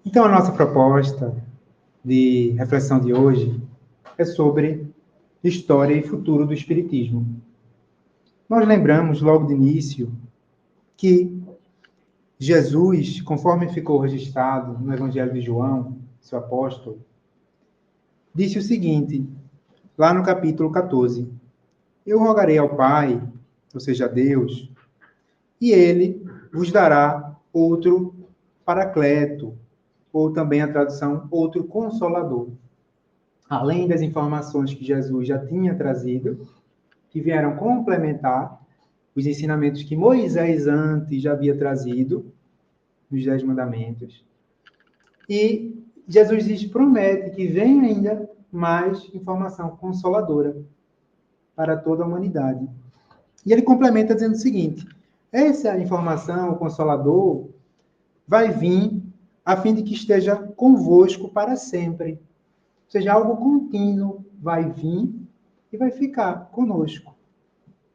Então, a nossa proposta de reflexão de hoje é sobre história e futuro do Espiritismo. Nós lembramos, logo de início, que Jesus, conforme ficou registrado no Evangelho de João, seu apóstolo, disse o seguinte, lá no capítulo 14, eu rogarei ao Pai, ou seja, a Deus, e ele vos dará outro paracleto, ou também a tradução, outro consolador. Além das informações que Jesus já tinha trazido, que vieram complementar os ensinamentos que Moisés antes já havia trazido, nos 10 mandamentos. E Jesus promete que vem ainda mais informação consoladora para toda a humanidade. E ele complementa dizendo o seguinte, essa informação, o Consolador, vai vir a fim de que esteja convosco para sempre. Ou seja, algo contínuo vai vir e vai ficar conosco.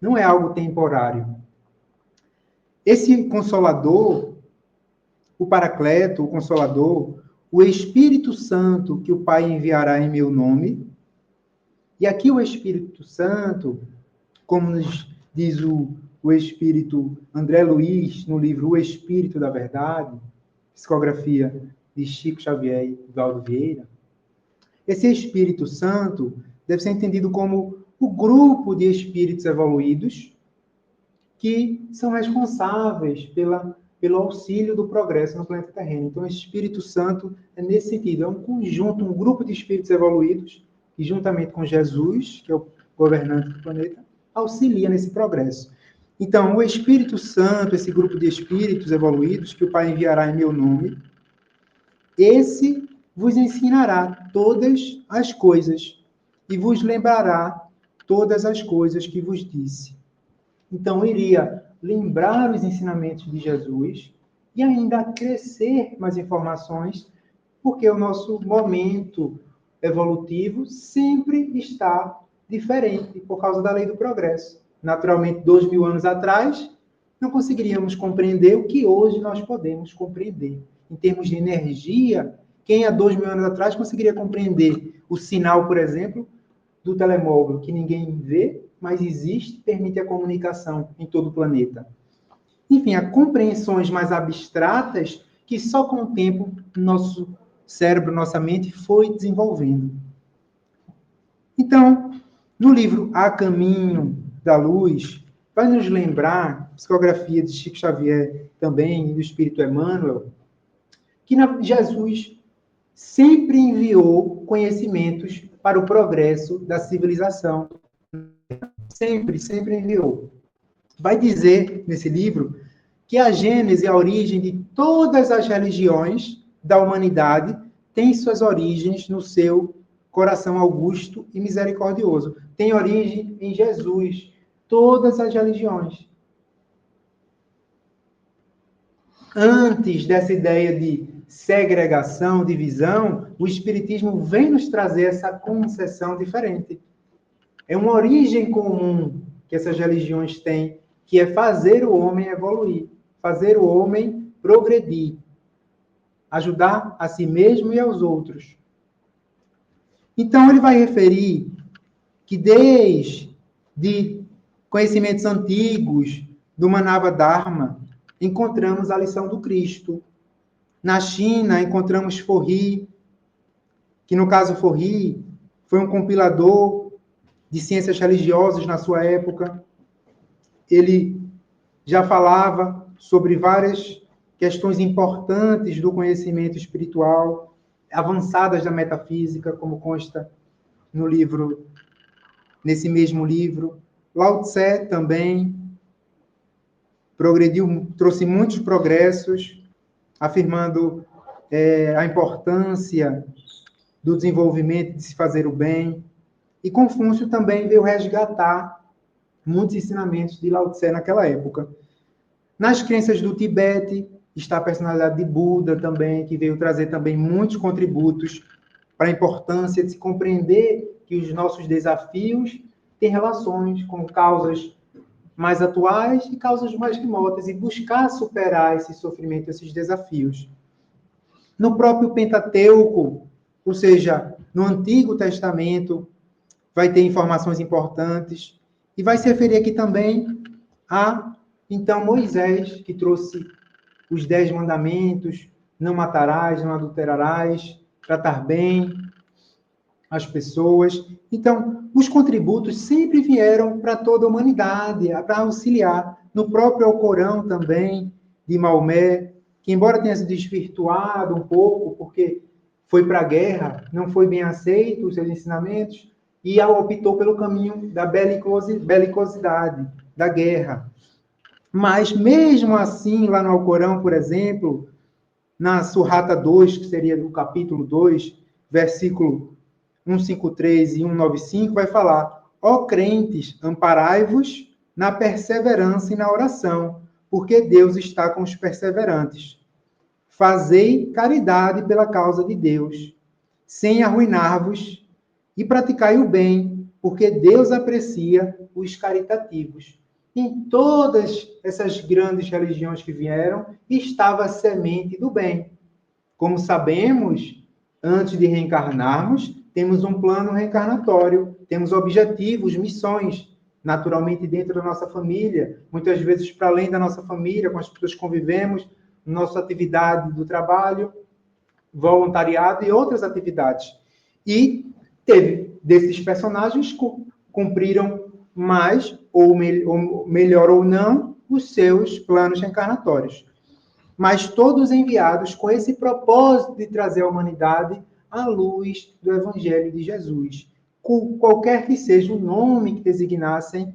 Não é algo temporário. Esse Consolador, o Paracleto, o Consolador, o Espírito Santo que o Pai enviará em meu nome, e aqui o Espírito Santo, como nos diz o Espírito André Luiz, no livro O Espírito da Verdade, psicografia de Chico Xavier e Valdo Vieira, esse Espírito Santo deve ser entendido como o grupo de espíritos evoluídos que são responsáveis pelo auxílio do progresso no planeta terreno. Então, o Espírito Santo é nesse sentido, é um conjunto, um grupo de espíritos evoluídos que, juntamente com Jesus, que é o governante do planeta, auxilia nesse progresso. Então, o Espírito Santo, esse grupo de espíritos evoluídos, que o Pai enviará em meu nome, esse vos ensinará todas as coisas e vos lembrará todas as coisas que vos disse. Então, iria lembrar os ensinamentos de Jesus e ainda crescer mais informações, porque o nosso momento evolutivo sempre está diferente por causa da lei do progresso. Naturalmente, 2000 anos atrás, não conseguiríamos compreender o que hoje nós podemos compreender. Em termos de energia, quem há 2000 anos atrás conseguiria compreender o sinal, por exemplo, do telemóvel, que ninguém vê, mas existe, permite a comunicação em todo o planeta. Enfim, há compreensões mais abstratas que só com o tempo nosso cérebro, nossa mente foi desenvolvendo. Então, no livro A Caminho da Luz, vai nos lembrar, psicografia de Chico Xavier também, e do Espírito Emmanuel, que Jesus sempre enviou conhecimentos para o progresso da civilização. Sempre enviou. Vai dizer, nesse livro, que a gênese, a origem de todas as religiões da humanidade tem suas origens no seu coração augusto e misericordioso. Tem origem em Jesus. Todas as religiões. Antes dessa ideia de segregação, divisão, o Espiritismo vem nos trazer essa concepção diferente. É uma origem comum que essas religiões têm, que é fazer o homem evoluir, fazer o homem progredir, ajudar a si mesmo e aos outros. Então, ele vai referir que desde conhecimentos antigos do Manava Dharma, encontramos a lição do Cristo. Na China, encontramos Forri, que no caso Forri foi um compilador de ciências religiosas na sua época. Ele já falava sobre várias questões importantes do conhecimento espiritual, avançadas da metafísica, como consta no livro, nesse mesmo livro. Lao Tse também progrediu, trouxe muitos progressos, afirmando a importância do desenvolvimento de se fazer o bem. E Confúcio também veio resgatar muitos ensinamentos de Lao Tse naquela época. Nas crenças do Tibete está a personalidade de Buda também, que veio trazer também muitos contributos para a importância de se compreender que os nossos desafios têm relações com causas mais atuais e causas mais remotas, e buscar superar esse sofrimento, esses desafios. no próprio Pentateuco, ou seja, no Antigo Testamento, vai ter informações importantes. E vai se referir aqui também a, então, Moisés, que trouxe os 10 mandamentos: não matarás, não adulterarás, tratar bem as pessoas. Então, os contributos sempre vieram para toda a humanidade, para auxiliar. No próprio Alcorão também, de Maomé, que embora tenha se desvirtuado um pouco, porque foi para a guerra, não foi bem aceito os seus ensinamentos, e optou pelo caminho da belicosidade, da guerra. Mas, mesmo assim, lá no Alcorão, por exemplo, na Surrata 2, que seria o capítulo 2, versículo 153 e 195, vai falar: ó crentes, amparai-vos na perseverança e na oração, porque Deus está com os perseverantes. Fazei caridade pela causa de Deus, sem arruinar-vos, e praticai o bem, porque Deus aprecia os caritativos. Em todas essas grandes religiões que vieram, estava a semente do bem. Como sabemos, antes de reencarnarmos, temos um plano reencarnatório, temos objetivos, missões, naturalmente dentro da nossa família, muitas vezes para além da nossa família, com as pessoas que convivemos, nossa atividade do trabalho, voluntariado e outras atividades. E teve desses personagens cumpriram mais, ou melhor ou não, os seus planos reencarnatórios. Mas todos enviados com esse propósito de trazer a humanidade à luz do Evangelho de Jesus. Qualquer que seja o nome que designassem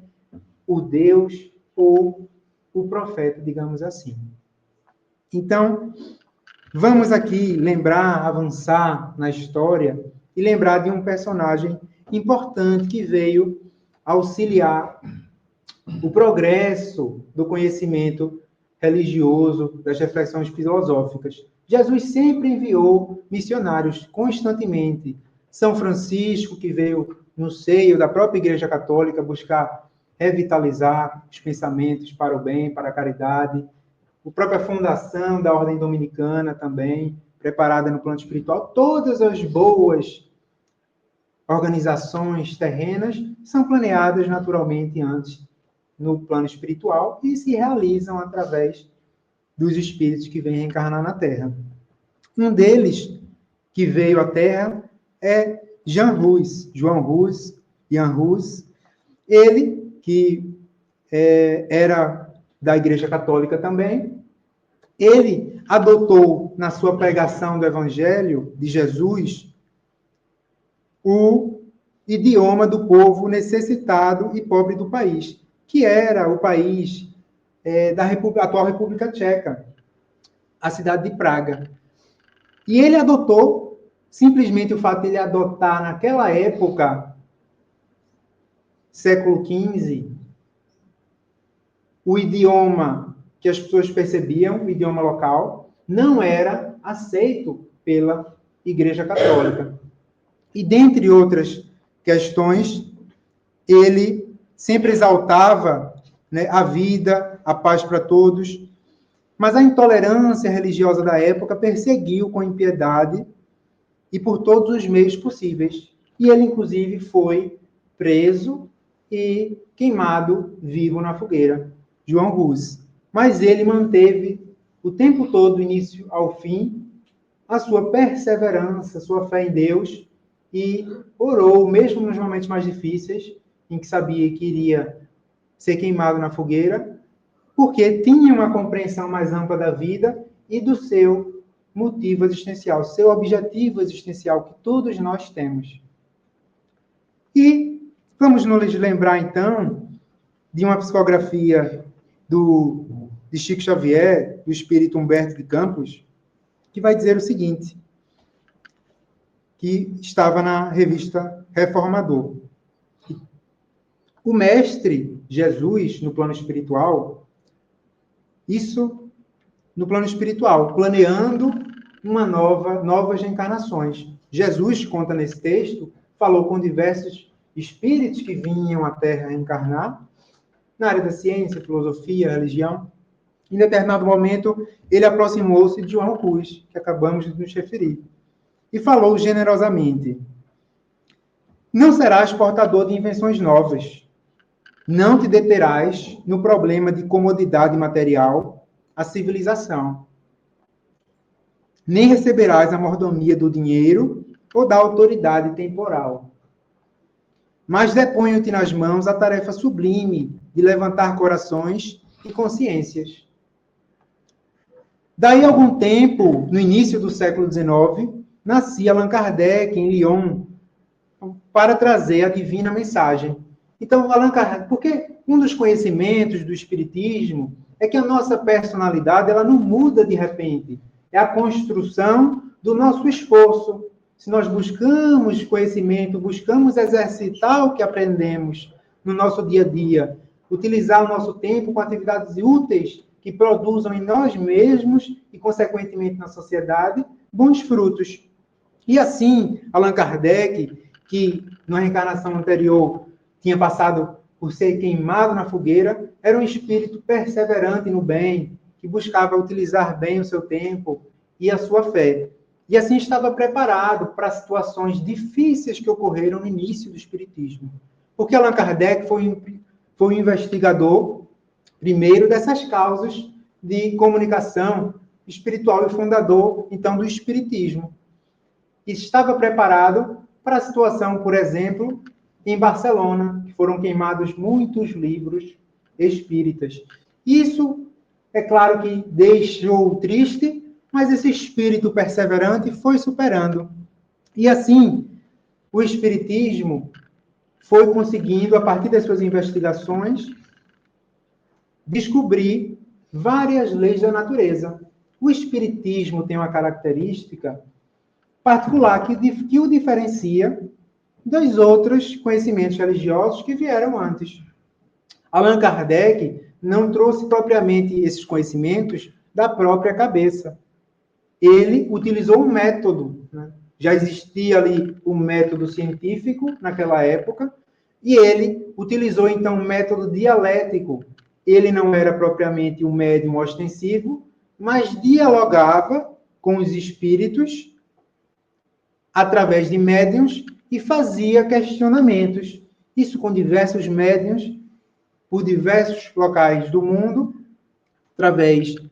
o Deus ou o profeta, digamos assim. Então, vamos aqui lembrar, avançar na história e lembrar de um personagem importante que veio auxiliar o progresso do conhecimento religioso, das reflexões filosóficas. Jesus sempre enviou missionários constantemente. São Francisco, que veio no seio da própria Igreja Católica buscar revitalizar os pensamentos para o bem, para a caridade. A própria fundação da Ordem Dominicana também, preparada no plano espiritual. Todas as boas organizações terrenas são planeadas naturalmente antes no plano espiritual e se realizam através dos espíritos que vêm reencarnar na Terra. Um deles que veio à Terra é João Rus, Jan Hus. Ele, que era da Igreja Católica também, ele adotou na sua pregação do Evangelho de Jesus o idioma do povo necessitado e pobre do país, que era o país da atual República Tcheca, a cidade de Praga. E ele adotou, simplesmente o fato de ele adotar naquela época, século XV, o idioma que as pessoas percebiam, o idioma local, não era aceito pela Igreja Católica. E, dentre outras questões, ele sempre exaltava, né, a vida, a paz para todos, mas a intolerância religiosa da época perseguiu com impiedade e por todos os meios possíveis. E ele, inclusive, foi preso e queimado vivo na fogueira, João Hus. Mas ele manteve o tempo todo, do início ao fim, a sua perseverança, a sua fé em Deus, e orou, mesmo nos momentos mais difíceis, em que sabia que iria ser queimado na fogueira, porque tinha uma compreensão mais ampla da vida e do seu motivo existencial, seu objetivo existencial, que todos nós temos. E vamos nos lembrar, então, de uma psicografia de Chico Xavier, do espírito Humberto de Campos, que vai dizer o seguinte, que estava na revista Reformador. O mestre Jesus, no plano espiritual, isso no plano espiritual, planeando novas reencarnações. Jesus, conta nesse texto, falou com diversos espíritos que vinham à Terra reencarnar, na área da ciência, filosofia, religião, Em determinado momento, ele aproximou-se de João Rus, que acabamos de nos referir, e falou generosamente: não serás portador de invenções novas. Não te deterás no problema de comodidade material, a civilização. Nem receberás a mordomia do dinheiro ou da autoridade temporal. Mas deponho-te nas mãos a tarefa sublime de levantar corações e consciências. Daí a algum tempo, no início do século XIX, nascia Allan Kardec em Lyon para trazer a divina mensagem. Então, Allan Kardec, porque um dos conhecimentos do Espiritismo é que a nossa personalidade ela não muda de repente. É a construção do nosso esforço. Se nós buscamos conhecimento, buscamos exercitar o que aprendemos no nosso dia a dia, utilizar o nosso tempo com atividades úteis que produzam em nós mesmos e, consequentemente, na sociedade, bons frutos. E assim, Allan Kardec, que na reencarnação anterior tinha passado por ser queimado na fogueira, era um espírito perseverante no bem, que buscava utilizar bem o seu tempo e a sua fé. E assim estava preparado para situações difíceis que ocorreram no início do Espiritismo. Porque Allan Kardec foi um investigador, primeiro, dessas causas de comunicação espiritual e fundador, então, do Espiritismo. E estava preparado para a situação, por exemplo, em Barcelona, que foram queimados muitos livros espíritas. Isso, é claro que deixou triste, mas esse espírito perseverante foi superando. E assim, o Espiritismo foi conseguindo, a partir das suas investigações, descobrir várias leis da natureza. O Espiritismo tem uma característica particular que o diferencia dos outros conhecimentos religiosos que vieram antes. Allan Kardec não trouxe propriamente esses conhecimentos da própria cabeça. Ele utilizou um método, né? Já existia ali um método científico naquela época, e ele utilizou, então, um método dialético. Ele não era propriamente um médium ostensivo, mas dialogava com os espíritos através de médiuns e fazia questionamentos. Isso com diversos médiuns, por diversos locais do mundo,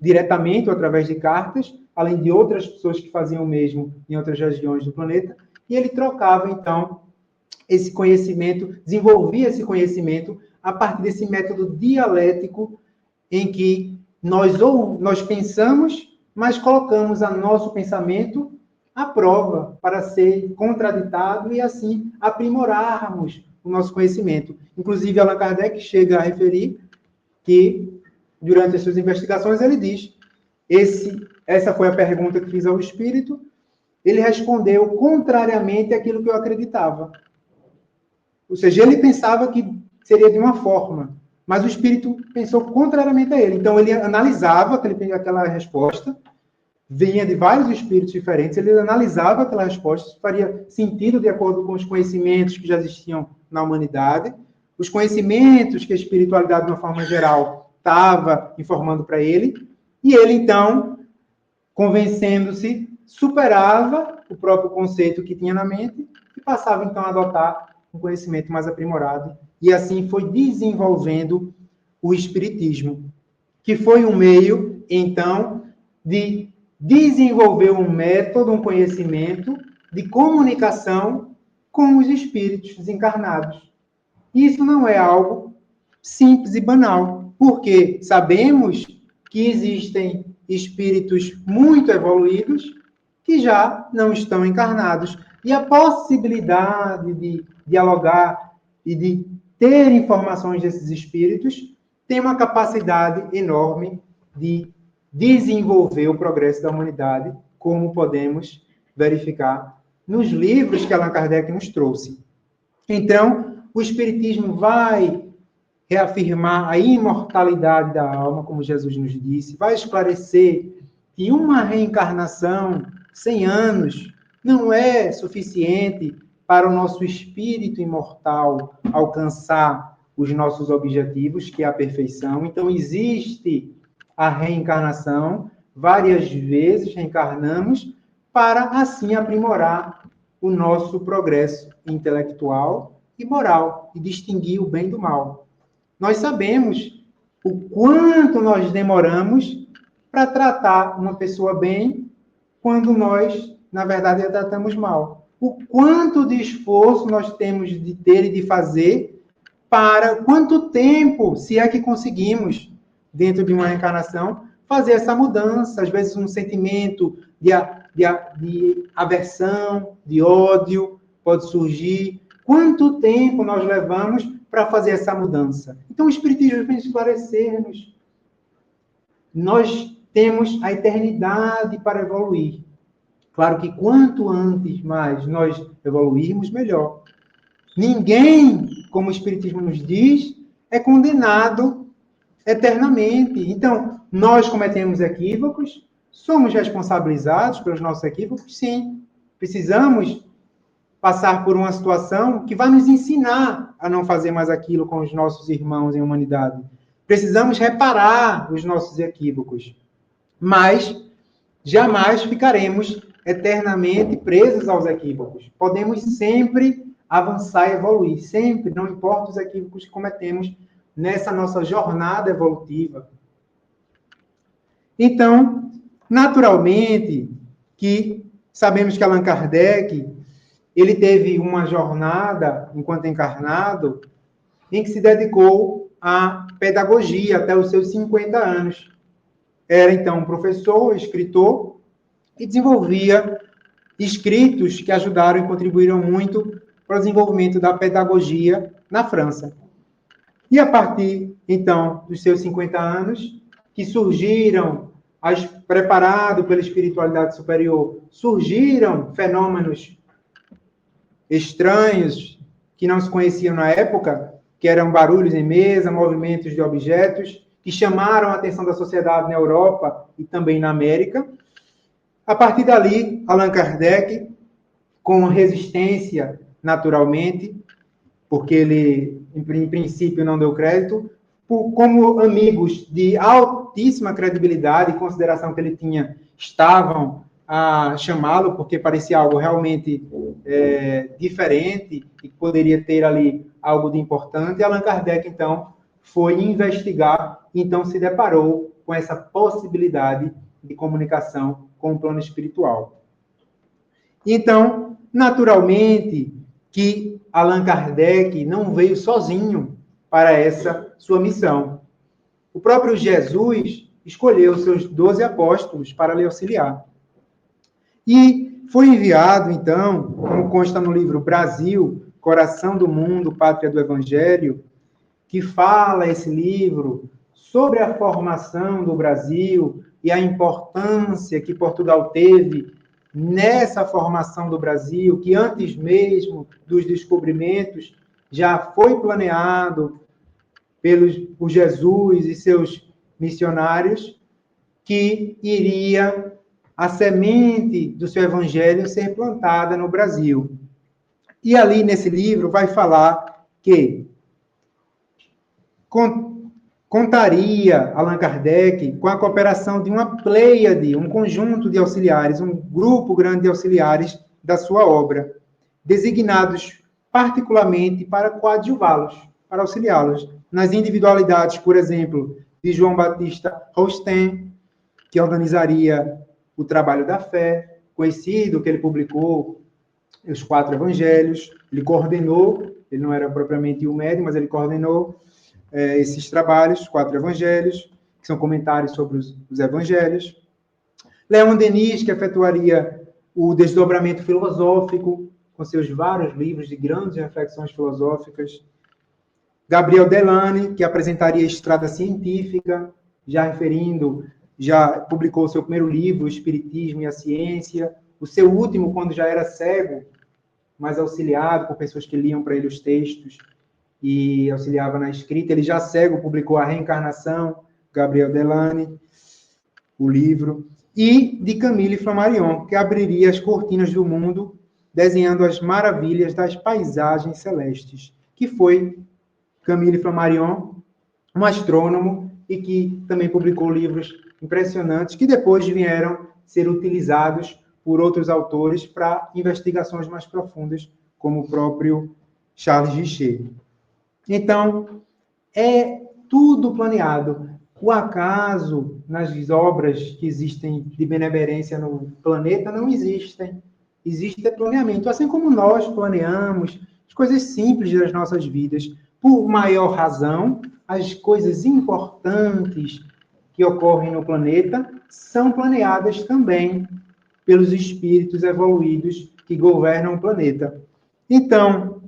diretamente ou através de cartas, além de outras pessoas que faziam o mesmo em outras regiões do planeta, e ele trocava, então, esse conhecimento, desenvolvia esse conhecimento a partir desse método dialético em que nós pensamos, mas colocamos a nosso pensamento à prova para ser contraditado e, assim, aprimorarmos o nosso conhecimento. Inclusive, Allan Kardec chega a referir que, durante as suas investigações, ele diz: essa foi a pergunta que fiz ao espírito, ele respondeu contrariamente àquilo que eu acreditava. Ou seja, ele pensava que seria de uma forma, mas o espírito pensou contrariamente a ele. Então, ele analisava aquela resposta, vinha de vários espíritos diferentes, ele analisava aquela resposta, se faria sentido de acordo com os conhecimentos que já existiam na humanidade, os conhecimentos que a espiritualidade, de uma forma geral, estava informando para ele, e ele, então, convencendo-se, superava o próprio conceito que tinha na mente e passava, então, a adotar um conhecimento mais aprimorado. E assim foi desenvolvendo o Espiritismo, que foi um meio, então, de desenvolver um método, um conhecimento de comunicação com os espíritos desencarnados. Isso não é algo simples e banal, porque sabemos que existem espíritos muito evoluídos que já não estão encarnados. E a possibilidade de dialogar e de ter informações desses espíritos tem uma capacidade enorme de desenvolver o progresso da humanidade, como podemos verificar nos livros que Allan Kardec nos trouxe. Então, o Espiritismo vai reafirmar a imortalidade da alma, como Jesus nos disse, vai esclarecer que uma reencarnação, 100 anos, não é suficiente para o nosso espírito imortal alcançar os nossos objetivos, que é a perfeição. Então, existe a reencarnação, várias vezes reencarnamos, para assim aprimorar o nosso progresso intelectual e moral, e distinguir o bem do mal. Nós sabemos o quanto nós demoramos para tratar uma pessoa bem, quando nós, na verdade, a tratamos mal. O quanto de esforço nós temos de ter e de fazer para quanto tempo, se é que conseguimos, dentro de uma reencarnação, fazer essa mudança. Às vezes um sentimento de aversão, de ódio pode surgir. Quanto tempo nós levamos para fazer essa mudança? Então o Espiritismo vem esclarecer-nos. Nós temos a eternidade para evoluir. Claro que quanto antes mais nós evoluirmos, melhor. Ninguém, como o Espiritismo nos diz, é condenado eternamente. Então, nós cometemos equívocos, somos responsabilizados pelos nossos equívocos, sim. Precisamos passar por uma situação que vai nos ensinar a não fazer mais aquilo com os nossos irmãos em humanidade. Precisamos reparar os nossos equívocos. Mas jamais ficaremos eternamente presos aos equívocos. Podemos sempre avançar e evoluir, sempre, não importa os equívocos que cometemos nessa nossa jornada evolutiva. Então, naturalmente, que sabemos que Allan Kardec, ele teve uma jornada, enquanto encarnado, em que se dedicou à pedagogia até os seus 50 anos. Era, então, professor, escritor, e desenvolvia escritos que ajudaram e contribuíram muito para o desenvolvimento da pedagogia na França. E a partir, então, dos seus 50 anos, que surgiram, preparado pela espiritualidade superior, surgiram fenômenos estranhos que não se conheciam na época, que eram barulhos em mesa, movimentos de objetos, que chamaram a atenção da sociedade na Europa e também na América. A partir dali, Allan Kardec, com resistência, naturalmente, porque ele, em princípio, não deu crédito, como amigos de altíssima credibilidade e consideração que ele tinha, estavam a chamá-lo, porque parecia algo realmente diferente e poderia ter ali algo de importante. Allan Kardec, então, foi investigar, então se deparou com essa possibilidade de comunicação com o plano espiritual. Então, naturalmente, que Allan Kardec não veio sozinho para essa sua missão. O próprio Jesus escolheu seus 12 apóstolos para lhe auxiliar. E foi enviado, então, como consta no livro Brasil, Coração do Mundo, Pátria do Evangelho, que fala esse livro sobre a formação do Brasil e a importância que Portugal teve nessa formação do Brasil, que antes mesmo dos descobrimentos já foi planeado por Jesus e seus missionários, que iria a semente do seu evangelho ser plantada no Brasil. E ali nesse livro vai falar que contaria Allan Kardec com a cooperação de uma pleiade, um conjunto de auxiliares, um grupo grande de auxiliares da sua obra, designados particularmente para coadjuvá-los, para auxiliá-los, nas individualidades, por exemplo, de João Batista Rostand, que organizaria o Trabalho da Fé, conhecido, que ele publicou os 4 evangelhos, ele coordenou, ele não era propriamente um médium, mas ele coordenou esses trabalhos, 4 evangelhos, que são comentários sobre os evangelhos. Leon Denis, que efetuaria o desdobramento filosófico, com seus vários livros de grandes reflexões filosóficas. Gabriel Delane, que apresentaria a Estrada Científica, já publicou o seu primeiro livro, O Espiritismo e a Ciência, o seu último, quando já era cego, mas auxiliado por pessoas que liam para ele os textos, e auxiliava na escrita. Ele já cego publicou A Reencarnação, Gabriel Delane, o livro, e de Camille Flammarion, que abriria as cortinas do mundo, desenhando as maravilhas das paisagens celestes, que foi Camille Flammarion, um astrônomo e que também publicou livros impressionantes que depois vieram ser utilizados por outros autores para investigações mais profundas, como o próprio Charles Richer. Então, é tudo planeado. O acaso nas obras que existem de benemerência no planeta não existem. Existe planeamento, assim como nós planeamos as coisas simples das nossas vidas. Por maior razão, as coisas importantes que ocorrem no planeta são planeadas também pelos espíritos evoluídos que governam o planeta. Então,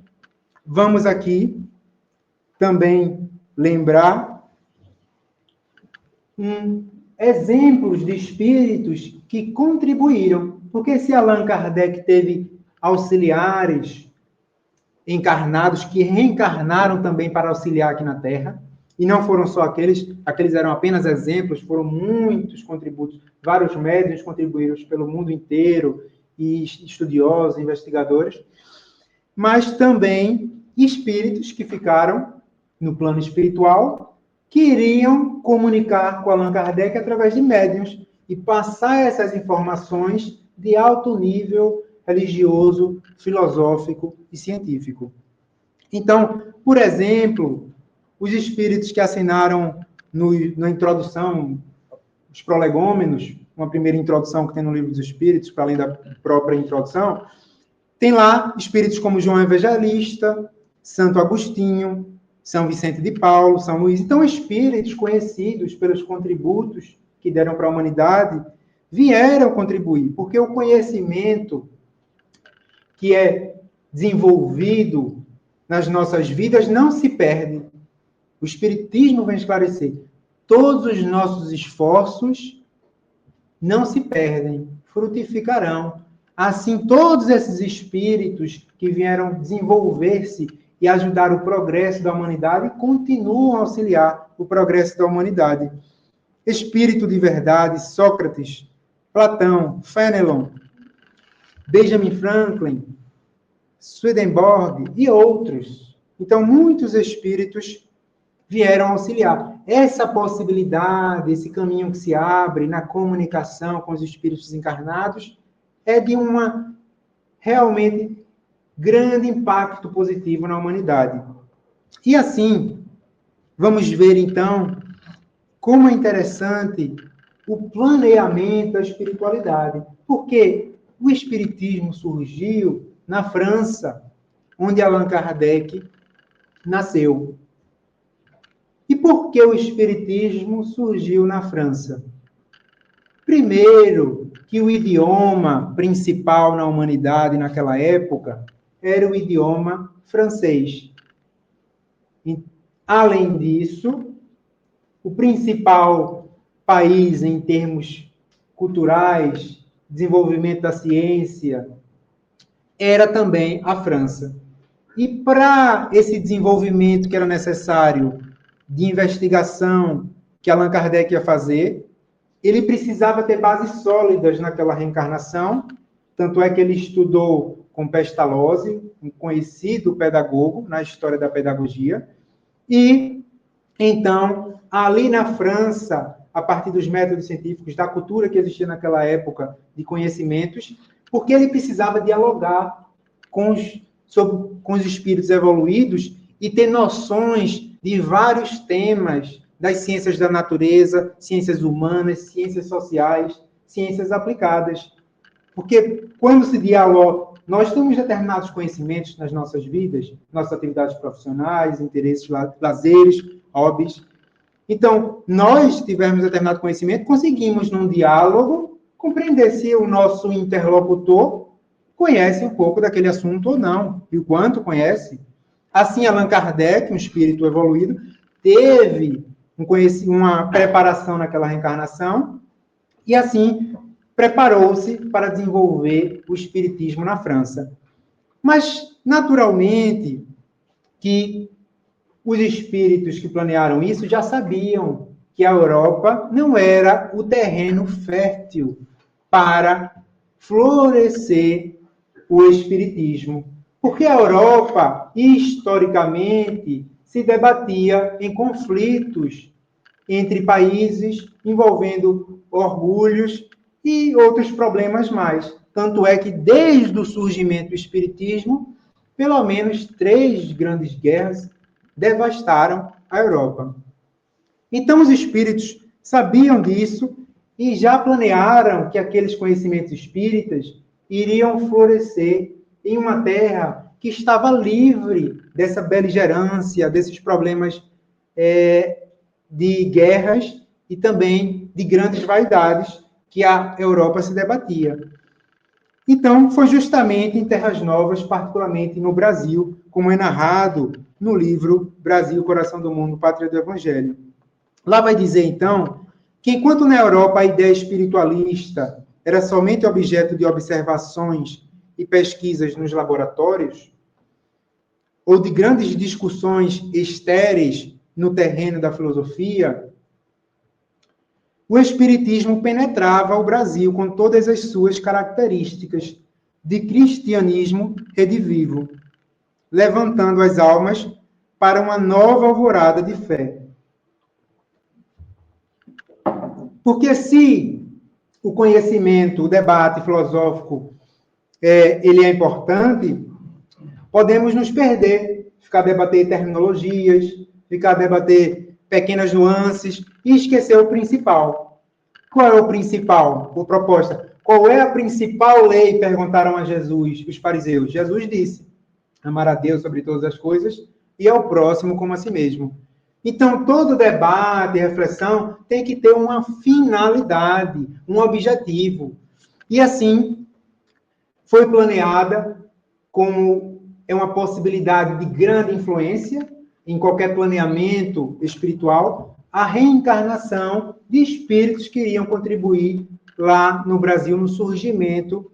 vamos aqui também lembrar exemplos de espíritos que contribuíram. Porque se Allan Kardec teve auxiliares encarnados que reencarnaram também para auxiliar aqui na Terra, e não foram só aqueles eram apenas exemplos, foram muitos contributos, vários médiuns contribuíram pelo mundo inteiro, e estudiosos, investigadores, mas também espíritos que ficaram no plano espiritual, queriam comunicar com Allan Kardec através de médiuns e passar essas informações de alto nível religioso, filosófico e científico. Então, por exemplo, os espíritos que assinaram na introdução, os prolegômenos, uma primeira introdução que tem no Livro dos Espíritos, para além da própria introdução, tem lá espíritos como João Evangelista, Santo Agostinho, São Vicente de Paulo, São Luís. Então, espíritos conhecidos pelos contributos que deram para a humanidade vieram contribuir, porque o conhecimento que é desenvolvido nas nossas vidas não se perde. O Espiritismo vem esclarecer. Todos os nossos esforços não se perdem, frutificarão. Assim, todos esses espíritos que vieram desenvolver-se e ajudar o progresso da humanidade continuam a auxiliar o progresso da humanidade. Espírito de verdade, Sócrates, Platão, Fénelon, Benjamin Franklin, Swedenborg e outros. Então, muitos espíritos vieram auxiliar. Essa possibilidade, esse caminho que se abre na comunicação com os espíritos encarnados é de realmente grande impacto positivo na humanidade. E assim, vamos ver então como é interessante o planeamento da espiritualidade. Porque o espiritismo surgiu na França, onde Allan Kardec nasceu. E por que o espiritismo surgiu na França? Primeiro, que o idioma principal na humanidade naquela época era o idioma francês. E, além disso, o principal país em termos culturais, desenvolvimento da ciência, era também a França. E para esse desenvolvimento que era necessário de investigação que Allan Kardec ia fazer, ele precisava ter bases sólidas naquela reencarnação, tanto é que ele estudou com Pestalozzi, um conhecido pedagogo na história da pedagogia, e então, ali na França, a partir dos métodos científicos, da cultura que existia naquela época, de conhecimentos, porque ele precisava dialogar com os espíritos evoluídos e ter noções de vários temas das ciências da natureza, ciências humanas, ciências sociais, ciências aplicadas. Porque quando se dialoga, nós temos determinados conhecimentos nas nossas vidas, nossas atividades profissionais, interesses, lazeres, hobbies. Então, nós tivermos determinado conhecimento, conseguimos, num diálogo, compreender se o nosso interlocutor conhece um pouco daquele assunto ou não, e o quanto conhece. Assim, Allan Kardec, um espírito evoluído, teve uma preparação naquela reencarnação, e assim preparou-se para desenvolver o espiritismo na França. Mas, naturalmente, que os espíritos que planearam isso já sabiam que a Europa não era o terreno fértil para florescer o espiritismo. Porque a Europa, historicamente, se debatia em conflitos entre países, envolvendo orgulhos e outros problemas mais. Tanto é que, desde o surgimento do Espiritismo, pelo menos 3 grandes guerras devastaram a Europa. Então, os espíritos sabiam disso e já planearam que aqueles conhecimentos espíritas iriam florescer em uma terra que estava livre dessa beligerância, desses problemas de guerras e também de grandes vaidades que a Europa se debatia. Então, foi justamente em Terras Novas, particularmente no Brasil, como é narrado no livro Brasil, Coração do Mundo, Pátria do Evangelho. Lá vai dizer, então, que enquanto na Europa a ideia espiritualista era somente objeto de observações e pesquisas nos laboratórios, ou de grandes discussões estéreis no terreno da filosofia, o Espiritismo penetrava o Brasil com todas as suas características de cristianismo redivivo, levantando as almas para uma nova alvorada de fé. Porque se o conhecimento, o debate filosófico, ele é importante, podemos nos perder, ficar a debater terminologias, ficar a debater pequenas nuances e esquecer o principal. Qual é o principal? A proposta. Qual é a principal lei? Perguntaram a Jesus, os fariseus. Jesus disse: amar a Deus sobre todas as coisas e ao próximo como a si mesmo. Então, todo debate e reflexão tem que ter uma finalidade, um objetivo. E assim, foi planeada como é uma possibilidade de grande influência em qualquer planeamento espiritual, a reencarnação de espíritos que iriam contribuir lá no Brasil no surgimento,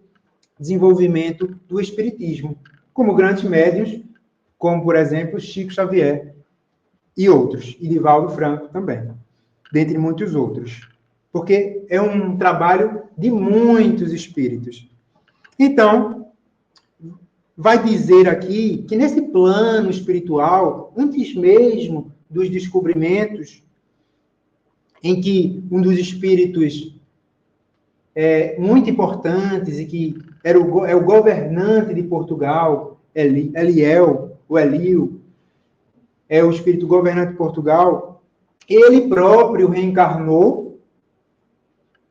desenvolvimento do espiritismo, como grandes médiuns, como, por exemplo, Chico Xavier e outros, e Divaldo Franco também, dentre muitos outros, porque é um trabalho de muitos espíritos. Então, vai dizer aqui que nesse plano espiritual, antes mesmo dos descobrimentos, em que um dos espíritos muito importantes e que é o governante de Portugal, Eliel, o Elio, é o espírito governante de Portugal, ele próprio reencarnou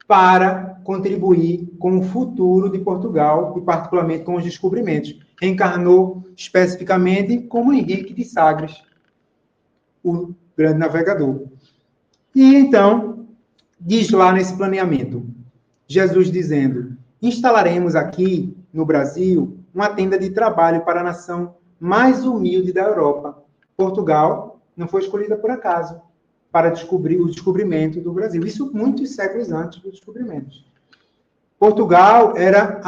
para contribuir com o futuro de Portugal e particularmente com os descobrimentos. Reencarnou especificamente como Henrique de Sagres, o grande navegador. E então, diz lá nesse planeamento, Jesus dizendo: instalaremos aqui no Brasil uma tenda de trabalho para a nação mais humilde da Europa. Portugal não foi escolhida por acaso para descobrir o descobrimento do Brasil. Isso muitos séculos antes do descobrimento. Portugal era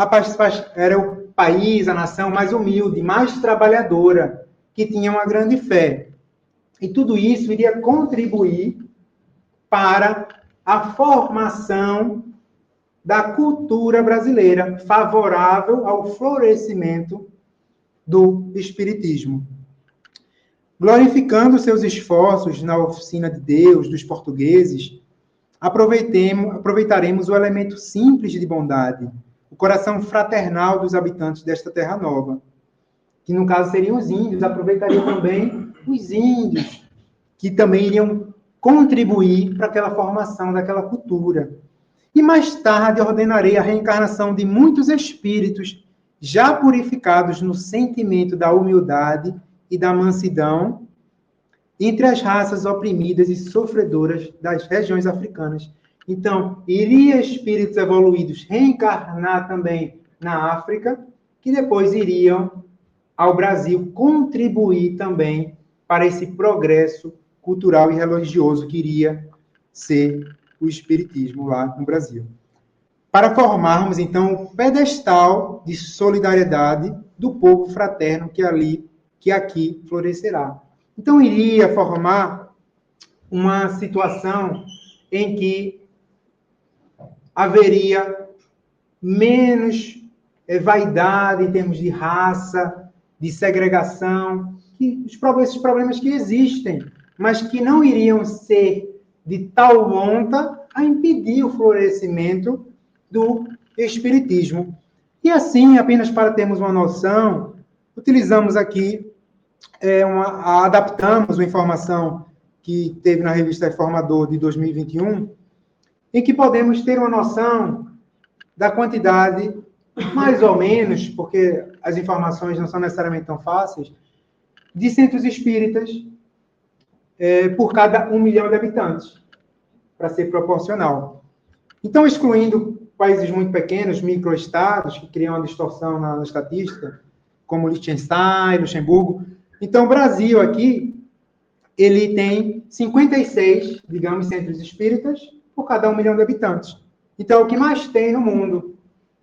o país, a nação mais humilde, mais trabalhadora, que tinha uma grande fé. E tudo isso iria contribuir para a formação da cultura brasileira, favorável ao florescimento do espiritismo. Glorificando seus esforços na oficina de Deus, dos portugueses, aproveitaremos o elemento simples de bondade, o coração fraternal dos habitantes desta terra nova, que no caso seriam os índios, aproveitariam também os índios, que também iriam contribuir para aquela formação daquela cultura. E mais tarde ordenarei a reencarnação de muitos espíritos já purificados no sentimento da humildade e da mansidão entre as raças oprimidas e sofredoras das regiões africanas. Então, iria espíritos evoluídos reencarnar também na África, que depois iriam ao Brasil contribuir também para esse progresso cultural e religioso que iria ser o espiritismo lá no Brasil. Para formarmos, então, o pedestal de solidariedade do povo fraterno que aqui florescerá. Então, iria formar uma situação em que haveria menos vaidade em termos de raça, de segregação, esses problemas que existem, mas que não iriam ser de tal monta a impedir o florescimento do espiritismo. E assim, apenas para termos uma noção, utilizamos aqui, adaptamos uma informação que teve na revista Reformador de 2021, em que podemos ter uma noção da quantidade, mais ou menos, porque as informações não são necessariamente tão fáceis, de centros espíritas por cada 1 milhão de habitantes, para ser proporcional. Então, excluindo países muito pequenos, microestados, que criam uma distorção na estatística, como Liechtenstein, Luxemburgo. Então, o Brasil aqui, ele tem 56, digamos, centros espíritas por cada 1 milhão de habitantes. Então, é o que mais tem no mundo.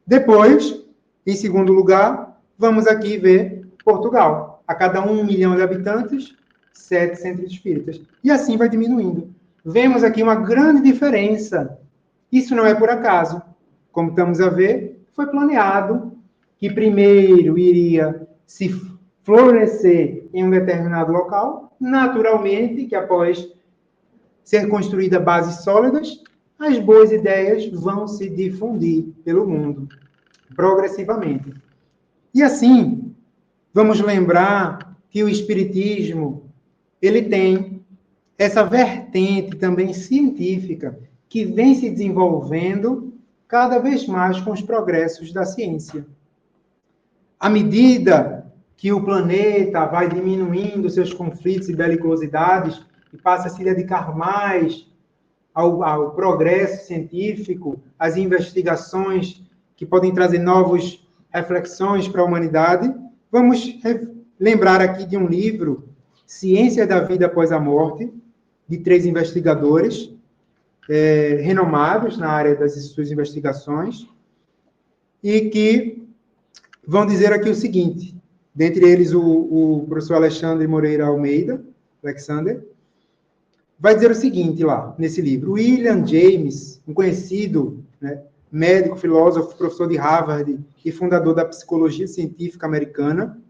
Depois, em segundo lugar, vamos aqui ver Portugal. A cada 1 milhão de habitantes, 7 centros espíritas. E assim vai diminuindo. Vemos aqui uma grande diferença. Isso não é por acaso. Como estamos a ver, foi planeado que primeiro iria se florescer em um determinado local, naturalmente, que após ser construídas bases sólidas, as boas ideias vão se difundir pelo mundo, progressivamente. E assim, vamos lembrar que o Espiritismo, ele tem essa vertente também científica, que vem se desenvolvendo cada vez mais com os progressos da ciência. À medida que o planeta vai diminuindo seus conflitos e belicosidades e passa a se dedicar mais ao progresso científico, às investigações que podem trazer novas reflexões para a humanidade, vamos lembrar aqui de um livro, Ciência da Vida Após a Morte, de 3 investigadores renomados na área das suas investigações, e que vão dizer aqui o seguinte, dentre eles o professor Alexandre Moreira Almeida, Alexander, vai dizer o seguinte lá, nesse livro. William James, um conhecido médico, filósofo, professor de Harvard e fundador da psicologia científica americana,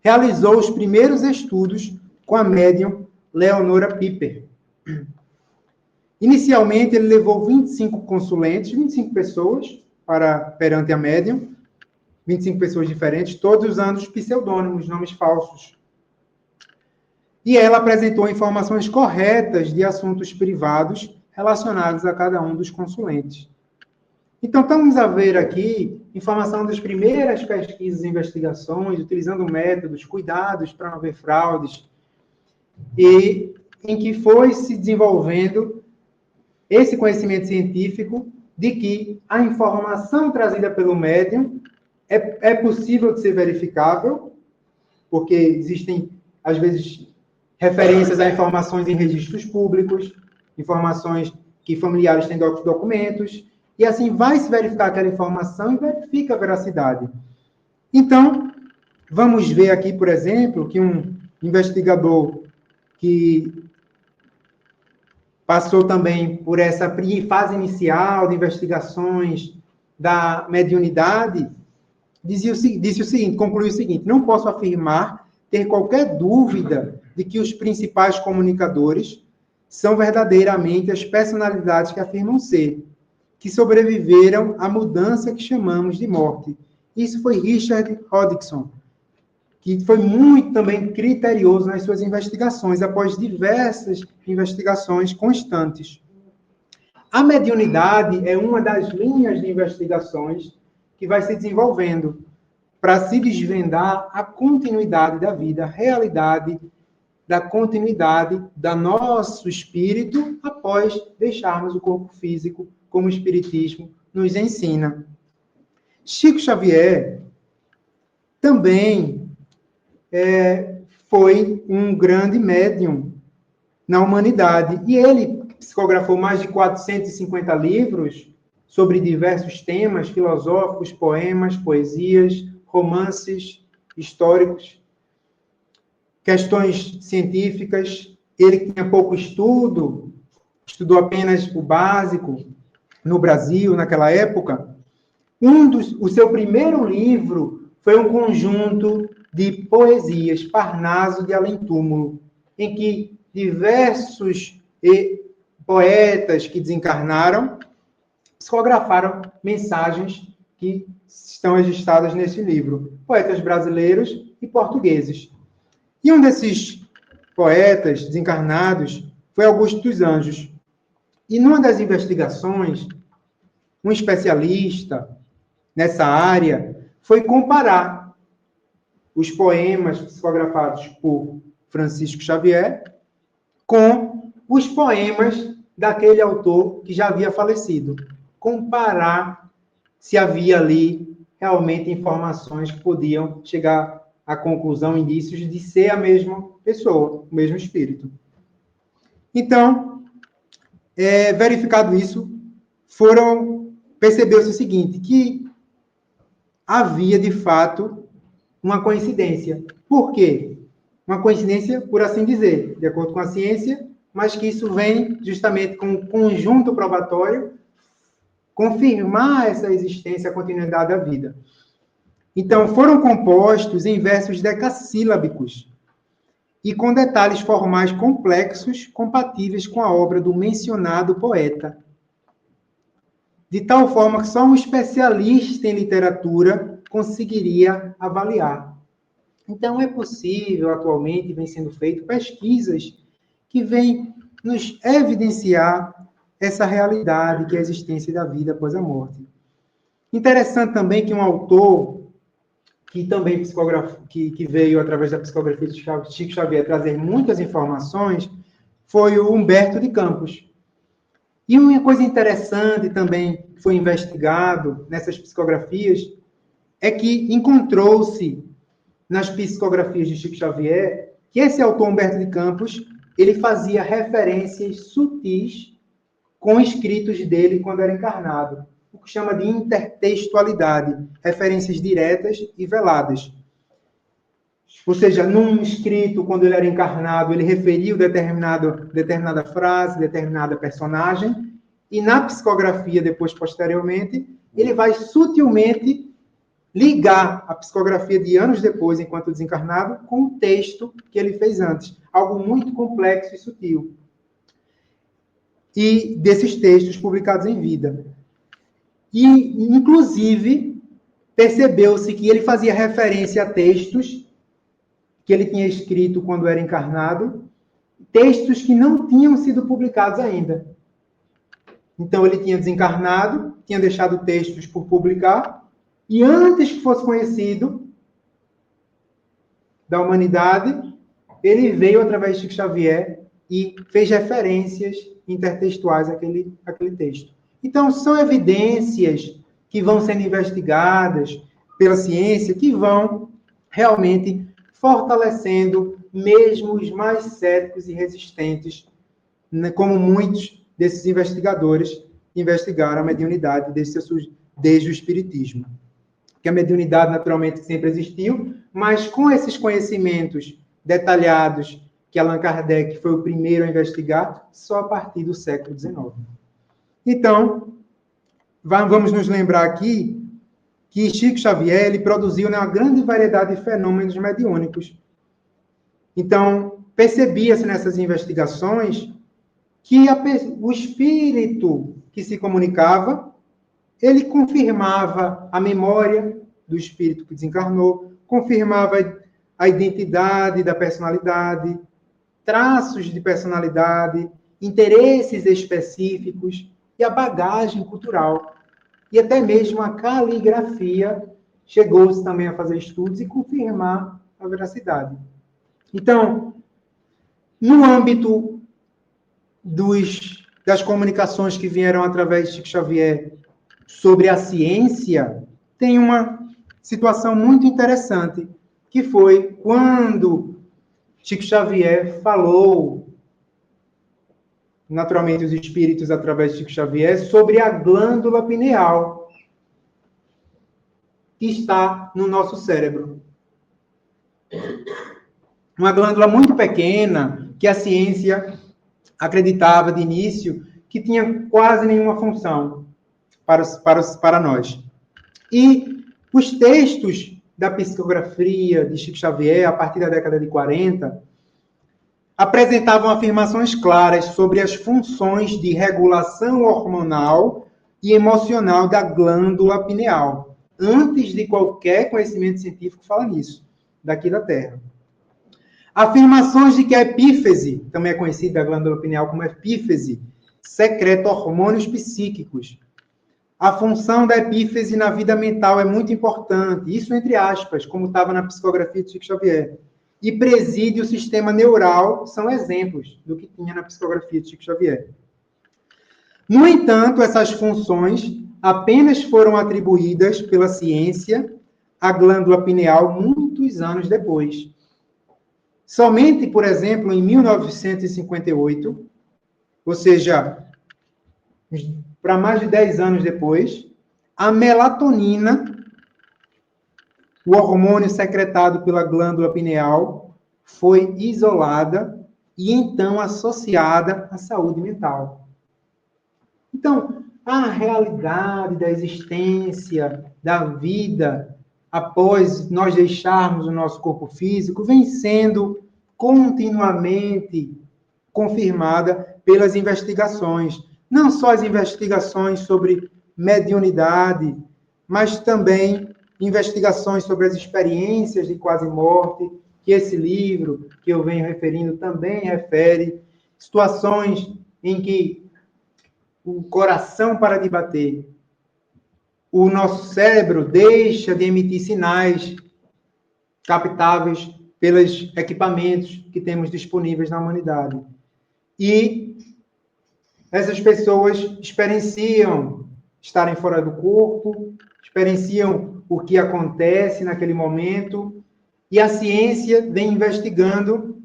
realizou os primeiros estudos com a médium Leonora Piper. Inicialmente, ele levou 25 consulentes, 25 pessoas perante a médium, 25 pessoas diferentes, todos usando os pseudônimos, nomes falsos. E ela apresentou informações corretas de assuntos privados relacionados a cada um dos consulentes. Então, estamos a ver aqui informação das primeiras pesquisas e investigações, utilizando métodos, cuidados para não haver fraudes, e em que foi se desenvolvendo esse conhecimento científico de que a informação trazida pelo médium é possível de ser verificável, porque existem, às vezes, referências a informações em registros públicos, informações que familiares têm documentos, e assim vai se verificar aquela informação e verifica a veracidade. Então, vamos ver aqui, por exemplo, que um investigador que passou também por essa fase inicial de investigações da mediunidade, disse o seguinte, concluiu o seguinte: não posso afirmar ter qualquer dúvida de que os principais comunicadores são verdadeiramente as personalidades que afirmam ser, que sobreviveram à mudança que chamamos de morte. Isso foi Richard Hodgson, que foi muito também criterioso nas suas investigações, após diversas investigações constantes. A mediunidade é uma das linhas de investigações que vai se desenvolvendo para se desvendar a continuidade da vida, a realidade da continuidade do nosso espírito após deixarmos o corpo físico, como o Espiritismo nos ensina. Chico Xavier também foi um grande médium na humanidade. E ele psicografou mais de 450 livros sobre diversos temas filosóficos, poemas, poesias, romances históricos, questões científicas. Ele tinha pouco estudo, estudou apenas o básico no Brasil, naquela época. O seu primeiro livro foi um conjunto de poesias, Parnaso de Além-Túmulo, em que diversos poetas que desencarnaram psicografaram mensagens que estão registradas nesse livro. Poetas brasileiros e portugueses. E um desses poetas desencarnados foi Augusto dos Anjos. E numa das investigações, um especialista nessa área foi comparar os poemas psicografados por Francisco Xavier com os poemas daquele autor que já havia falecido. Comparar se havia ali realmente informações que podiam chegar à conclusão, indícios de ser a mesma pessoa, o mesmo espírito. Então, verificado isso, percebeu-se o seguinte, que havia, de fato, uma coincidência. Por quê? Uma coincidência, por assim dizer, de acordo com a ciência, mas que isso vem justamente com um conjunto probatório confirmar essa existência, a continuidade da vida. Então, foram compostos em versos decassílabicos e com detalhes formais complexos, compatíveis com a obra do mencionado poeta. De tal forma que só um especialista em literatura conseguiria avaliar. Então, é possível, atualmente, vem sendo feito pesquisas que vêm nos evidenciar essa realidade que é a existência da vida após a morte. Interessante também que um autor que também que veio através da psicografia de Chico Xavier trazer muitas informações foi o Humberto de Campos. E uma coisa interessante também que foi investigado nessas psicografias é que encontrou-se nas psicografias de Chico Xavier que esse autor Humberto de Campos ele fazia referências sutis com escritos dele quando era encarnado, o que chama de intertextualidade, referências diretas e veladas. Ou seja, num escrito, quando ele era encarnado, ele referiu determinada frase, determinada personagem, e na psicografia, depois, posteriormente, ele vai sutilmente ligar a psicografia de anos depois, enquanto desencarnado, com o texto que ele fez antes. Algo muito complexo e sutil. E desses textos publicados em vida. E, inclusive, percebeu-se que ele fazia referência a textos que ele tinha escrito quando era encarnado, textos que não tinham sido publicados ainda. Então, ele tinha desencarnado, tinha deixado textos por publicar, e antes que fosse conhecido da humanidade, ele veio através de Chico Xavier e fez referências intertextuais àquele texto. Então, são evidências que vão sendo investigadas pela ciência, que vão realmente fortalecendo mesmo os mais céticos e resistentes, né, como muitos desses investigadores investigaram a mediunidade desde o Espiritismo. Que a mediunidade, naturalmente, sempre existiu, mas com esses conhecimentos detalhados que Allan Kardec foi o primeiro a investigar, só a partir do século XIX. Então, vamos nos lembrar aqui que Chico Xavier ele produziu uma grande variedade de fenômenos mediúnicos. Então, percebia-se nessas investigações que o espírito que se comunicava, ele confirmava a memória do espírito que desencarnou, confirmava a identidade da personalidade, traços de personalidade, interesses específicos e a bagagem cultural. E até mesmo a caligrafia chegou-se também a fazer estudos e confirmar a veracidade. Então, no âmbito das comunicações que vieram através de Chico Xavier sobre a ciência, tem uma situação muito interessante, que foi quando Chico Xavier falou, naturalmente os espíritos através de Chico Xavier, sobre a glândula pineal, que está no nosso cérebro. Uma glândula muito pequena, que a ciência acreditava de início que tinha quase nenhuma função para nós. E os textos da psicografia de Chico Xavier, a partir da década de 40, apresentavam afirmações claras sobre as funções de regulação hormonal e emocional da glândula pineal, antes de qualquer conhecimento científico falar nisso, daqui da Terra. Afirmações de que a epífise, também é conhecida a glândula pineal como epífise, secreta hormônios psíquicos. A função da epífise na vida mental é muito importante, isso entre aspas, como estava na psicografia de Chico Xavier. E preside o sistema neural, são exemplos do que tinha na psicografia de Chico Xavier. No entanto, essas funções apenas foram atribuídas pela ciência à glândula pineal muitos anos depois. Somente, por exemplo, em 1958, ou seja, para mais de 10 anos depois, a melatonina, o hormônio secretado pela glândula pineal, foi isolada e então associada à saúde mental. Então, a realidade da existência, da vida, após nós deixarmos o nosso corpo físico, vem sendo continuamente confirmada pelas investigações. Não só as investigações sobre mediunidade, mas também investigações sobre as experiências de quase morte, que esse livro que eu venho referindo também refere, situações em que o coração para de bater, o nosso cérebro deixa de emitir sinais captáveis pelos equipamentos que temos disponíveis na humanidade. E essas pessoas experienciam estarem fora do corpo, experienciam o que acontece naquele momento, e a ciência vem investigando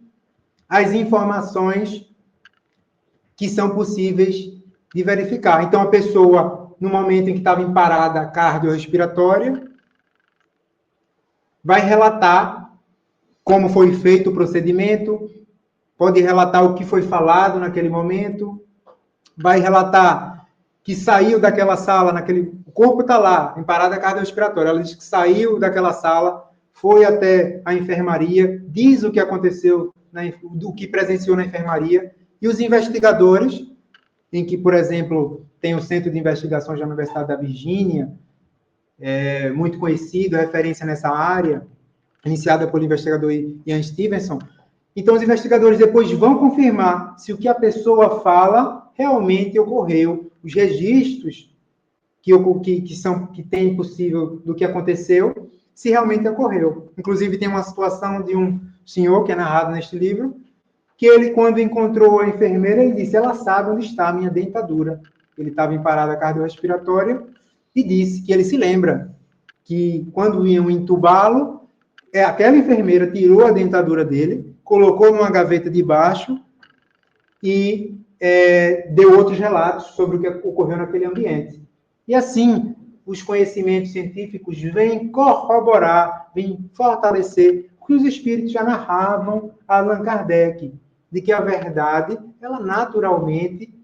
as informações que são possíveis de verificar. Então, a pessoa, no momento em que estava em parada cardiorrespiratória, vai relatar como foi feito o procedimento, pode relatar o que foi falado naquele momento, vai relatar que saiu daquela sala, o corpo está lá, em parada cardiorrespiratória, ela diz que saiu daquela sala, foi até a enfermaria, diz o que aconteceu, o que presenciou na enfermaria, e os investigadores, em que, por exemplo, tem o Centro de Investigações da Universidade da Virgínia, muito conhecido, referência nessa área, iniciada pelo investigador Ian Stevenson. Então, os investigadores depois vão confirmar se o que a pessoa fala realmente ocorreu. Os registros que tem possível do que aconteceu, se realmente ocorreu. Inclusive, tem uma situação de um senhor, que é narrado neste livro, que ele, quando encontrou a enfermeira, ele disse, ela sabe onde está a minha dentadura. Ele estava em parada cardiorrespiratória e disse que ele se lembra que, quando iam entubá-lo, aquela enfermeira tirou a dentadura dele, colocou numa gaveta de baixo e deu outros relatos sobre o que ocorreu naquele ambiente. E assim, os conhecimentos científicos vêm corroborar, vêm fortalecer o que os espíritos já narravam a Allan Kardec, de que a verdade, ela naturalmente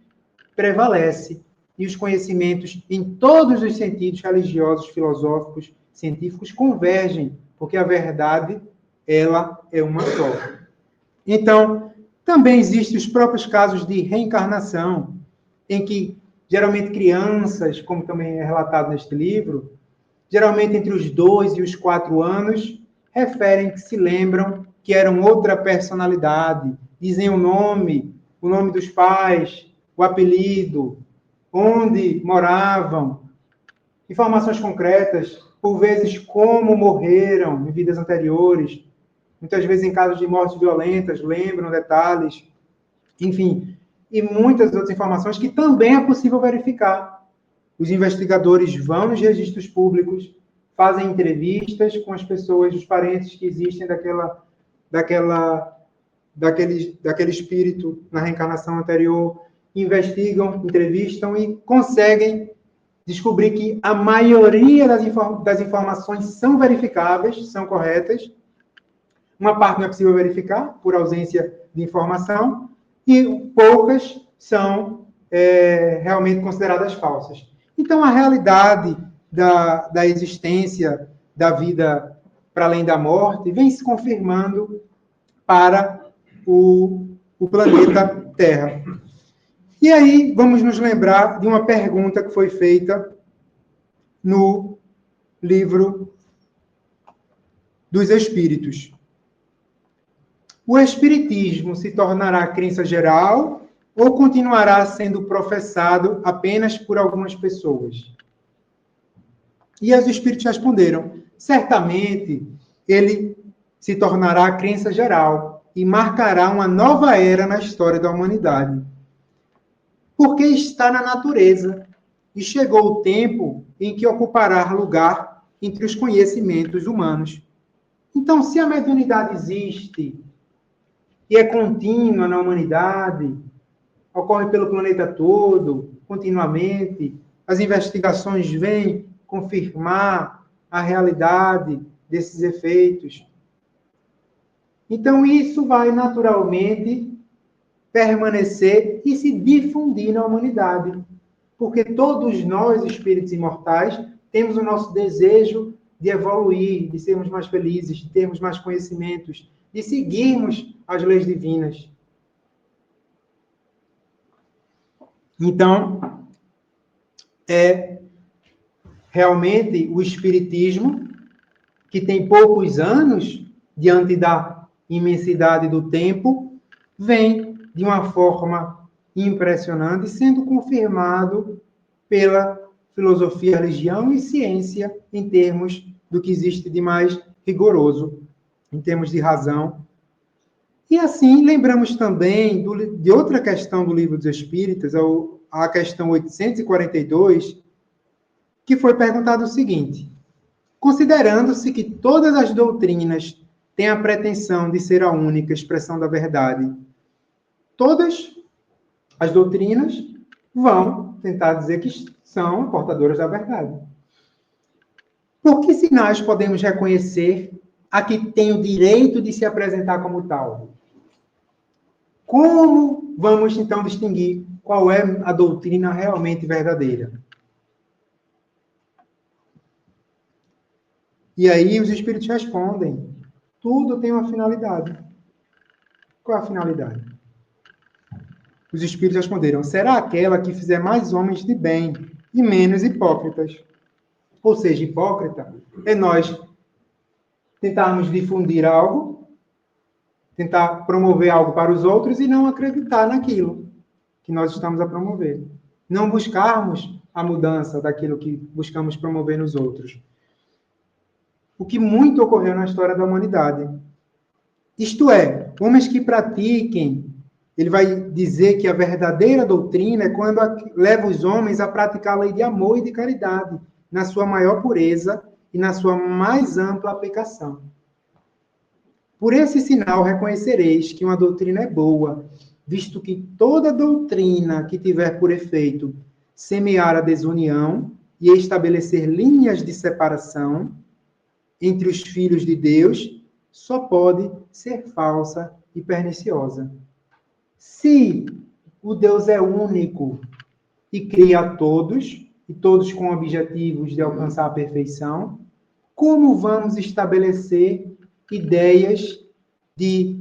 prevalece. E os conhecimentos em todos os sentidos religiosos, filosóficos, científicos convergem, porque a verdade, ela é uma só. Então, também existem os próprios casos de reencarnação, em que, geralmente, crianças, como também é relatado neste livro, geralmente entre os 2 e os 4 anos, referem que se lembram que eram outra personalidade, dizem o nome dos pais, o apelido, onde moravam, informações concretas, por vezes como morreram em vidas anteriores, muitas vezes em casos de mortes violentas, lembram detalhes, enfim, e muitas outras informações que também é possível verificar. Os investigadores vão nos registros públicos, fazem entrevistas com as pessoas, os parentes que existem daquele espírito na reencarnação anterior, investigam, entrevistam e conseguem descobrir que a maioria das informações são verificáveis, são corretas. Uma parte não é possível verificar, por ausência de informação, e poucas são realmente consideradas falsas. Então, a realidade da existência da vida para além da morte vem se confirmando para o o planeta Terra. E aí, vamos nos lembrar de uma pergunta que foi feita no livro dos Espíritos. O Espiritismo se tornará crença geral ou continuará sendo professado apenas por algumas pessoas? E os Espíritos responderam: certamente ele se tornará crença geral e marcará uma nova era na história da humanidade. Porque está na natureza e chegou o tempo em que ocupará lugar entre os conhecimentos humanos. Então, se a mediunidade existe e é contínua na humanidade, ocorre pelo planeta todo, continuamente, as investigações vêm confirmar a realidade desses efeitos. Então, isso vai naturalmente permanecer e se difundir na humanidade. Porque todos nós, espíritos imortais, temos o nosso desejo de evoluir, de sermos mais felizes, de termos mais conhecimentos, de seguirmos as leis divinas. Então, realmente o Espiritismo, que tem poucos anos diante da imensidade do tempo, vem de uma forma impressionante, sendo confirmado pela filosofia, religião e ciência em termos do que existe de mais rigoroso, em termos de razão. E assim, lembramos também de outra questão do Livro dos Espíritos, a questão 842, que foi perguntado o seguinte: considerando-se que todas as doutrinas têm a pretensão de ser a única expressão da verdade, todas as doutrinas vão tentar dizer que são portadoras da verdade. Por que sinais podemos reconhecer a que tem o direito de se apresentar como tal? Como vamos, então, distinguir qual é a doutrina realmente verdadeira? E aí os Espíritos respondem: tudo tem uma finalidade. Qual é a finalidade? Os Espíritos responderam: será aquela que fizer mais homens de bem e menos hipócritas. Ou seja, hipócrita é nós tentarmos difundir algo, tentar promover algo para os outros e não acreditar naquilo que nós estamos a promover. Não buscarmos a mudança daquilo que buscamos promover nos outros. O que muito ocorreu na história da humanidade. Isto é, homens que pratiquem, ele vai dizer que a verdadeira doutrina é quando leva os homens a praticar a lei de amor e de caridade, na sua maior pureza e na sua mais ampla aplicação. Por esse sinal reconhecereis que uma doutrina é boa, visto que toda doutrina que tiver por efeito semear a desunião e estabelecer linhas de separação entre os filhos de Deus, só pode ser falsa e perniciosa. Se o Deus é único e cria a todos, e todos com objetivos de alcançar a perfeição, como vamos estabelecer ideias de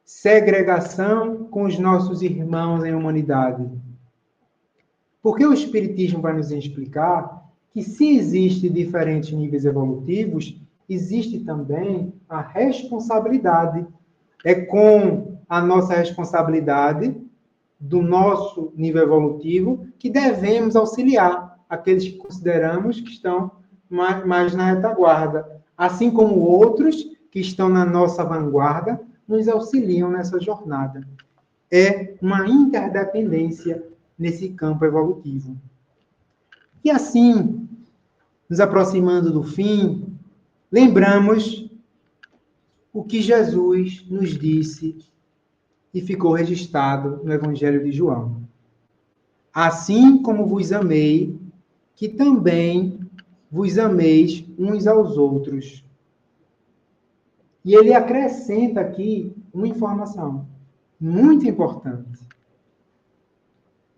segregação com os nossos irmãos em humanidade? Porque o Espiritismo vai nos explicar que se existem diferentes níveis evolutivos, existe também a responsabilidade. É com a nossa responsabilidade do nosso nível evolutivo que devemos auxiliar aqueles que consideramos que estão mais na retaguarda, assim como outros que estão na nossa vanguarda nos auxiliam nessa jornada. É uma interdependência nesse campo evolutivo. E assim, nos aproximando do fim, lembramos o que Jesus nos disse e ficou registrado no Evangelho de João. Assim como vos amei, que também vos ameis uns aos outros. E ele acrescenta aqui uma informação muito importante.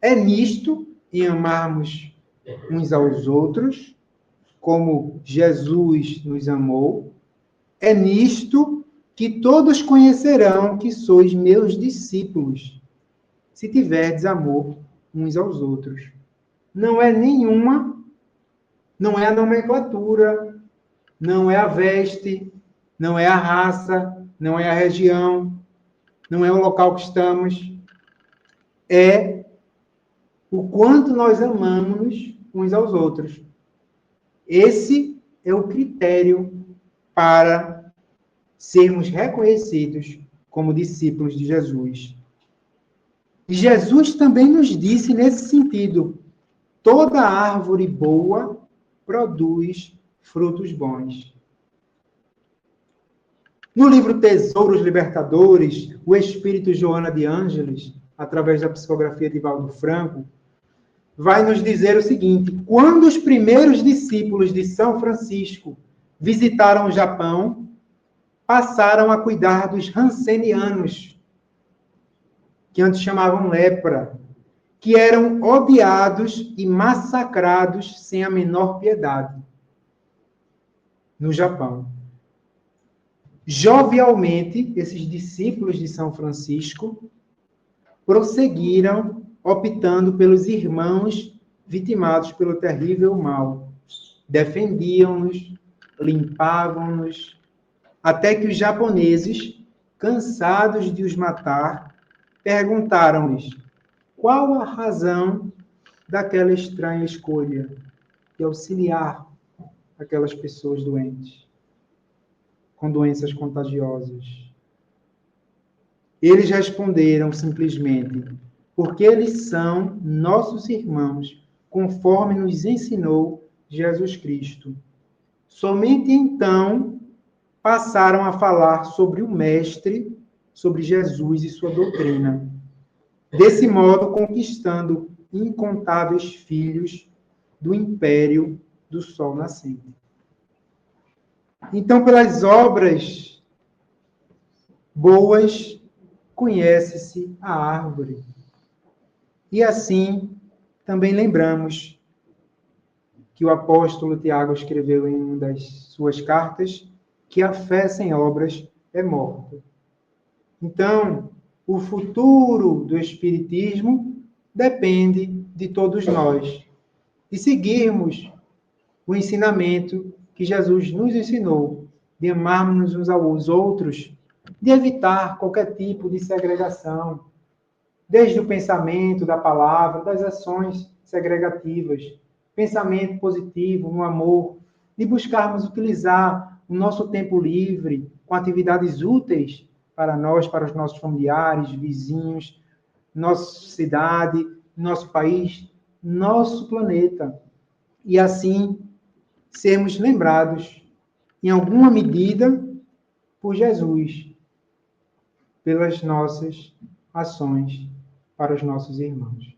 É nisto, em amarmos uns aos outros, como Jesus nos amou, é nisto que todos conhecerão que sois meus discípulos, se tiverdes amor uns aos outros. Não é nenhuma, não é a nomenclatura, não é a veste, não é a raça, não é a região, não é o local que estamos, é o quanto nós amamos uns aos outros. Esse é o critério para sermos reconhecidos como discípulos de Jesus. E Jesus também nos disse nesse sentido: toda árvore boa produz frutos bons. No livro Tesouros Libertadores, o espírito Joana de Ângeles, através da psicografia de Valdo Franco, vai nos dizer o seguinte: quando os primeiros discípulos de São Francisco visitaram o Japão, passaram a cuidar dos Hansenianos, que antes chamavam lepra, que eram odiados e massacrados sem a menor piedade no Japão. Jovialmente, esses discípulos de São Francisco prosseguiram optando pelos irmãos vitimados pelo terrível mal. Defendiam-nos, limpavam-nos, até que os japoneses, cansados de os matar, perguntaram-lhes qual a razão daquela estranha escolha de auxiliar aquelas pessoas doentes, com doenças contagiosas. Eles responderam simplesmente: porque eles são nossos irmãos, conforme nos ensinou Jesus Cristo. Somente então passaram a falar sobre o Mestre, sobre Jesus e sua doutrina. Desse modo, conquistando incontáveis filhos do império do sol nascente. Então, pelas obras boas, conhece-se a árvore. E assim, também lembramos que o apóstolo Tiago escreveu em uma das suas cartas que a fé sem obras é morta. Então, o futuro do Espiritismo depende de todos nós, de seguirmos o ensinamento que Jesus nos ensinou, de amarmos uns aos outros, de evitar qualquer tipo de segregação, desde o pensamento, da palavra, das ações segregativas, pensamento positivo, no amor, de buscarmos utilizar o nosso tempo livre com atividades úteis para nós, para os nossos familiares, vizinhos, nossa cidade, nosso país, nosso planeta. E assim sermos lembrados, em alguma medida, por Jesus, pelas nossas ações para os nossos irmãos.